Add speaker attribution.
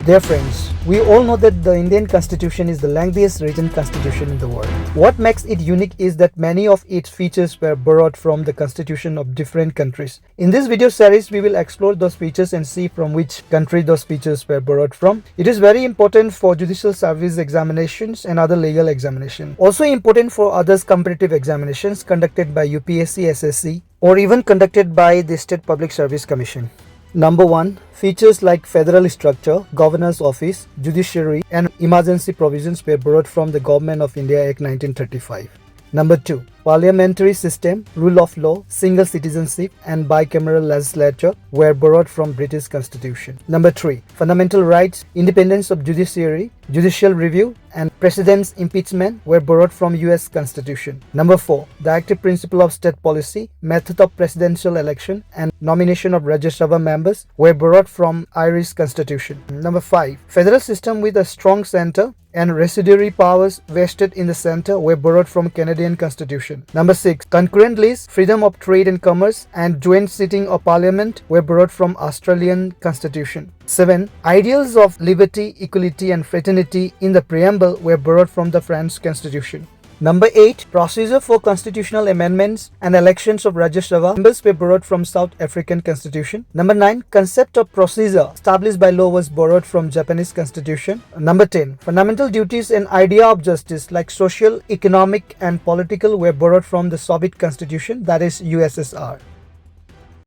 Speaker 1: Dear friends, we all know that the Indian Constitution is the lengthiest written constitution in the world. What makes it unique is that many of its features were borrowed from the constitution of different countries. In this video series, we will explore those features and see from which country those features were borrowed from. It is very important for judicial service examinations and other legal examinations. Also important for others comparative examinations conducted by UPSC, SSC, or even conducted by the State Public Service Commission. Number 1. Features like federal structure, governor's office, judiciary, and emergency provisions were borrowed from the Government of India Act 1935. Number 2. Parliamentary system, rule of law, single citizenship, and bicameral legislature were borrowed from British Constitution. Number 3. Fundamental rights, independence of judiciary, judicial review, and president's impeachment were borrowed from US Constitution. Number 4. The active principle of state policy, method of presidential election, and nomination of Rajya Sabha members were borrowed from Irish Constitution. Number 5. Federal system with a strong center and residuary powers vested in the center were borrowed from Canadian Constitution. Number 6. Concurrent list, freedom of trade and commerce, and joint sitting of parliament were borrowed from Australian Constitution. 7. Ideals of liberty, equality, and fraternity in the preamble were borrowed from the French Constitution. Number 8. Procedure for constitutional amendments and elections of Rajya Sabha members were borrowed from South African Constitution. Number 9. Concept of procedure established by law was borrowed from Japanese Constitution. Number 10. Fundamental duties and idea of justice like social, economic, and political were borrowed from the Soviet Constitution, that is USSR.